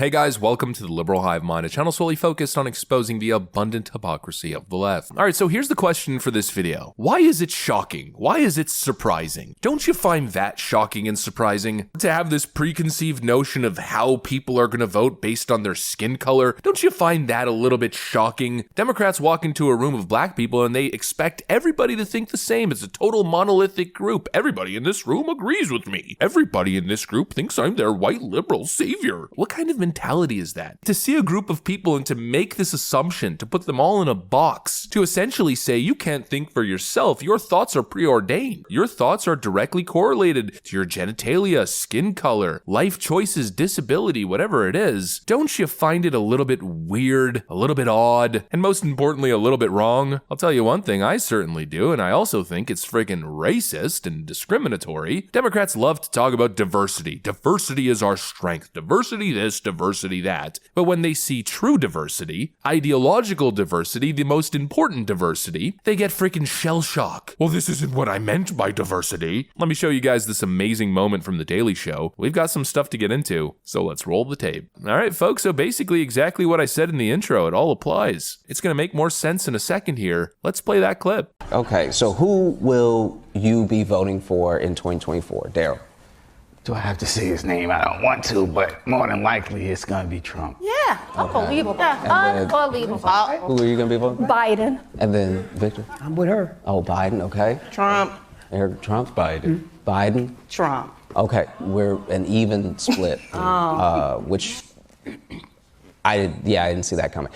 Hey guys, welcome to the Liberal Hive Mind, a channel solely focused on exposing the abundant hypocrisy of the left. Alright, so here's the question for this video. Why is it shocking? Why is it surprising? Don't you find that shocking and surprising? To have this preconceived notion of how people are gonna vote based on their skin color? Don't you find that a little bit shocking? Democrats walk into a room of black people and they expect everybody to think the same. It's a total monolithic group. Everybody in this room agrees with me. Everybody in this group thinks I'm their white liberal savior. What kind of mentality is that? To see a group of people and to make this assumption, to put them all in a box, to essentially say you can't think for yourself, your thoughts are preordained. Your thoughts are directly correlated to your genitalia, skin color, life choices, disability, whatever it is. Don't you find it a little bit weird, a little bit odd, and most importantly, a little bit wrong? I'll tell you one thing, I certainly do, and I also think it's freaking racist and discriminatory. Democrats love to talk about diversity. Diversity is our strength. Diversity this, diversity that. But when they see true diversity, ideological diversity, the most important diversity, they get freaking shell shock. Well, this isn't what I meant by diversity. Let me show you guys this amazing moment from The Daily Show. We've got some stuff to get into, so let's roll the tape. All right, folks, so basically exactly what I said in the intro, it all applies. It's going to make more sense in a second here. Let's play that clip. Okay, so who will you be voting for in 2024? Daryl. Do I have to say his name? I don't want to, but more than likely it's going to be Trump. Yeah, unbelievable. And then- Unbelievable. Who are you going to be voting for? Biden. And then Victor? I'm with her. Oh, Biden, okay. Trump. Eric, Trump? Biden. Biden? Trump. Okay, we're an even split, which I didn't see that coming.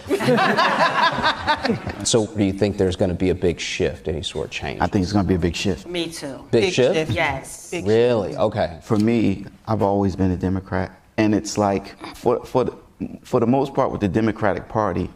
So do you think there's going to be a big shift, any sort of change? I think it's going to be a big shift. Me too. Big shift? Yes. Big Really? Okay. For me, I've always been a Democrat, and it's like for the most part with the Democratic Party,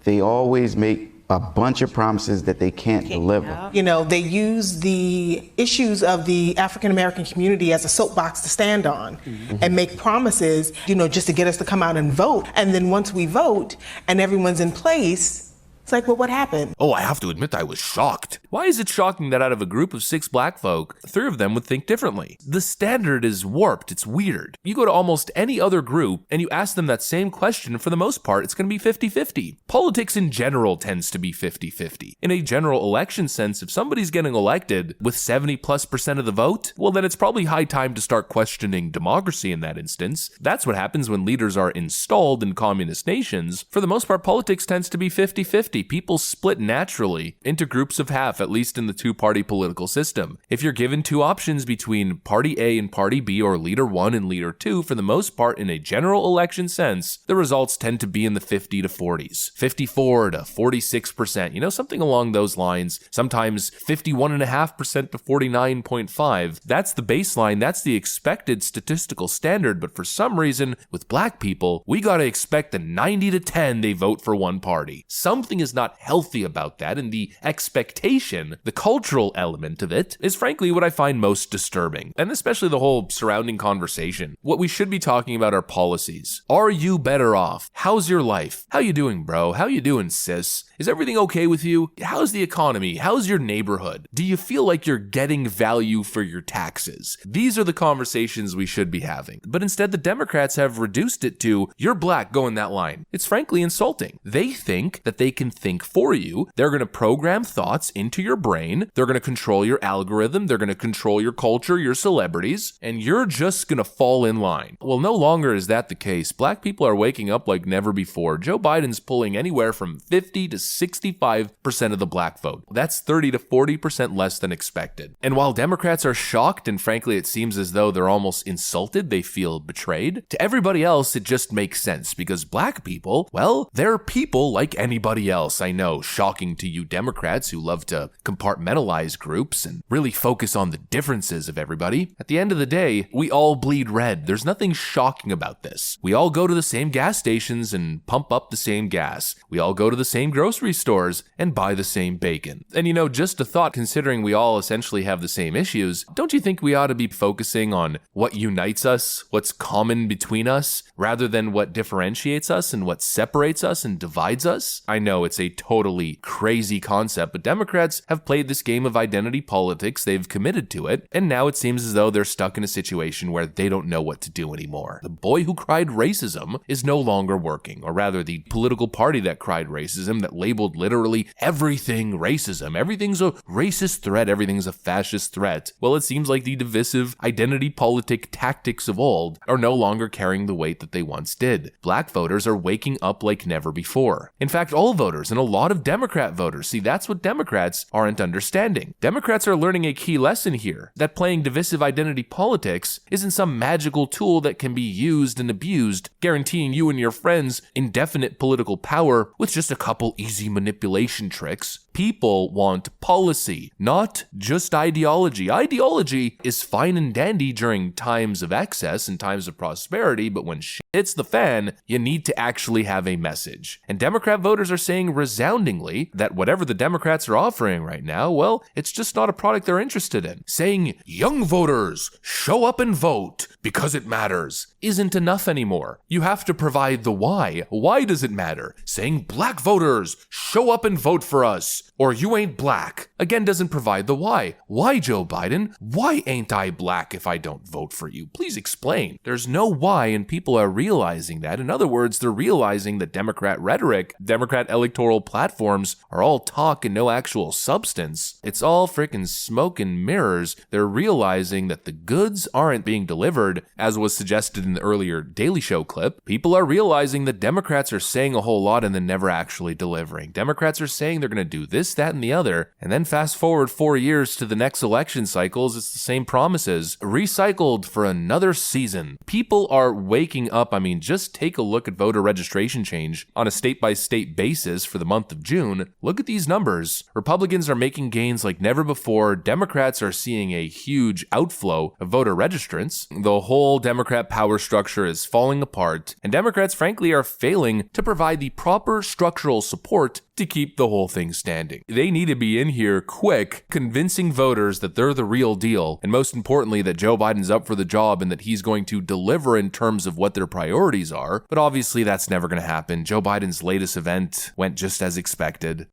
they always make a bunch of promises that they can't deliver. You know, they use the issues of the African American community as a soapbox to stand on and make promises, you know, just to get us to come out and vote. And then once we vote and everyone's in place, it's like, well, what happened? Oh, I have to admit I was shocked. Why is it shocking that out of a group of 6 black folk, 3 of them would think differently? The standard is warped, it's weird. You go to almost any other group and you ask them that same question, for the most part, it's gonna be 50-50. Politics in general tends to be 50-50. In a general election sense, if somebody's getting elected with 70+% of the vote, well then it's probably high time to start questioning democracy in that instance. That's what happens when leaders are installed in communist nations. For the most part, politics tends to be 50-50. People split naturally into groups of half, at least in the 2-party political system. If you're given 2 options between Party A and Party B, or Leader 1 and Leader 2, for the most part in a general election sense, the results tend to be in the 50 to 40s, 54 to 46%, you know, something along those lines, sometimes 51.5% to 49.5. That's the baseline, that's the expected statistical standard, but for some reason, with black people, we gotta expect the 90 to 10 they vote for one party. Something is not healthy about that, and the expectation, the cultural element of it, is frankly what I find most disturbing, and especially the whole surrounding conversation. What we should be talking about are policies. Are you better off? How's your life? How you doing, bro? How you doing, sis? Is everything okay with you? How's the economy? How's your neighborhood? Do you feel like you're getting value for your taxes? These are the conversations we should be having. But instead, the Democrats have reduced it to, you're black, go in that line. It's frankly insulting. They think that they can think for you. They're going to program thoughts into your brain. They're going to control your algorithm. They're going to control your culture, your celebrities, and you're just going to fall in line. Well, no longer is that the case. Black people are waking up like never before. Joe Biden's pulling anywhere from 50 to 65% of the black vote. That's 30 to 40% less than expected. And while Democrats are shocked, and frankly it seems as though they're almost insulted, they feel betrayed, to everybody else it just makes sense, because black people, well, they're people like anybody else. I know, shocking to you Democrats who love to compartmentalize groups and really focus on the differences of everybody. At the end of the day, we all bleed red. There's nothing shocking about this. We all go to the same gas stations and pump up the same gas. We all go to the same grocery stores and buy the same bacon. And you know, just a thought, considering we all essentially have the same issues, don't you think we ought to be focusing on what unites us, what's common between us, rather than what differentiates us and what separates us and divides us? I know it's a totally crazy concept, but Democrats have played this game of identity politics, they've committed to it, and now it seems as though they're stuck in a situation where they don't know what to do anymore. The boy who cried racism is no longer working, or rather the political party that cried racism, that labeled literally everything racism. Everything's a racist threat, everything's a fascist threat. Well, it seems like the divisive identity politic tactics of old are no longer carrying the weight that they once did. Black voters are waking up like never before. In fact, all voters and a lot of Democrat voters, see, that's what Democrats aren't understanding. Democrats are learning a key lesson here, that playing divisive identity politics isn't some magical tool that can be used and abused, guaranteeing you and your friends indefinite political power with just a couple easy manipulation tricks. People want policy, not just ideology. Ideology is fine and dandy during times of excess and times of prosperity, but when shit hits the fan, you need to actually have a message. And Democrat voters are saying resoundingly that whatever the Democrats are offering right now, well, it's just not a product they're interested in. Saying, young voters, show up and vote because it matters, isn't enough anymore. You have to provide the why. Why does it matter? Saying, black voters, show up and vote for us, or you ain't black, again doesn't provide the why. Why, Joe Biden? Why ain't I black if I don't vote for you? Please explain. There's no why, and people are realizing that. In other words, they're realizing that Democrat rhetoric, Democrat electoral platforms are all talk and no actual substance. It's all freaking smoke and mirrors. They're realizing that the goods aren't being delivered, as was suggested in the earlier Daily Show clip. People are realizing that Democrats are saying a whole lot and then never actually delivering. Democrats are saying they're going to do this, that, and the other, and then fast forward 4 years to the next election cycles, it's the same promises, recycled for another season. People are waking up. I mean, just take a look at voter registration change on a state-by-state basis for the month of June. Look at these numbers. Republicans are making gains like never before. Democrats are seeing a huge outflow of voter registrants. The whole Democrat power structure is falling apart, and Democrats, frankly, are failing to provide the proper structural support to keep the whole thing standing. They need to be in here quick, convincing voters that they're the real deal, and most importantly, that Joe Biden's up for the job and that he's going to deliver in terms of what their priorities are. But obviously, that's never going to happen. Joe Biden's latest event went just as expected.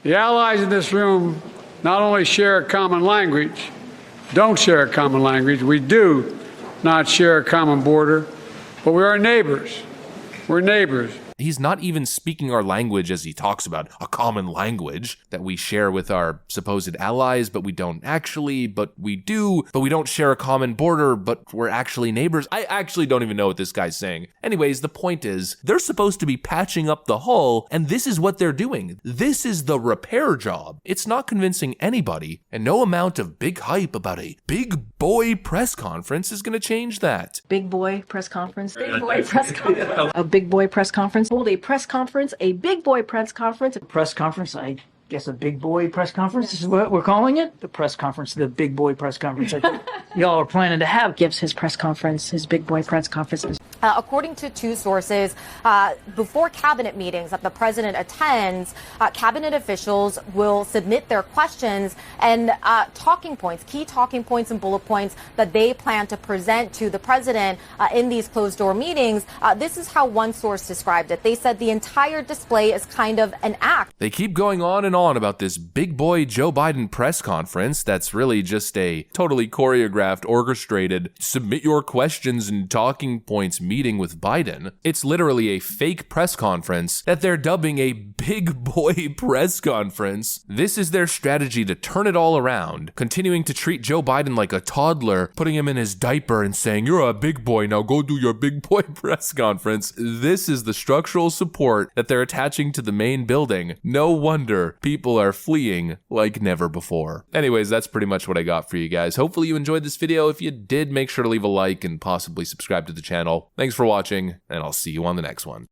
The allies in this room not only share a common language, don't share a common language, we do not share a common border, but we are neighbors. We're neighbors. He's not even speaking our language as he talks about a common language that we share with our supposed allies, but we don't actually, but we do, but we don't share a common border, but we're actually neighbors. I actually don't even know what this guy's saying. Anyways, the point is, they're supposed to be patching up the hull, and this is what they're doing. This is the repair job. It's not convincing anybody, and no amount of big hype about a big boy press conference is going to change that. Big boy press conference. Big boy press conference. A big boy press conference. Hold a press conference, a big boy press conference. Press conference, I guess a big boy press conference is what we're calling it? The press conference, the big boy press conference. I think y'all are planning to have. Gives his press conference, his big boy press conference. According to two sources, before cabinet meetings that the president attends, cabinet officials will submit their questions and talking points, key talking points and bullet points that they plan to present to the president in these closed-door meetings. This is how one source described it. They said the entire display is kind of an act. They keep going on and on about this big boy Joe Biden press conference that's really just a totally choreographed, orchestrated, submit your questions and talking points meeting with Biden. It's literally a fake press conference that they're dubbing a big boy press conference. This is their strategy to turn it all around, continuing to treat Joe Biden like a toddler, putting him in his diaper and saying, you're a big boy, now go do your big boy press conference. This is the structural support that they're attaching to the main building. No wonder people are fleeing like never before. Anyways, that's pretty much what I got for you guys. Hopefully you enjoyed this video. If you did, make sure to leave a like and possibly subscribe to the channel. Thanks for watching, and I'll see you on the next one.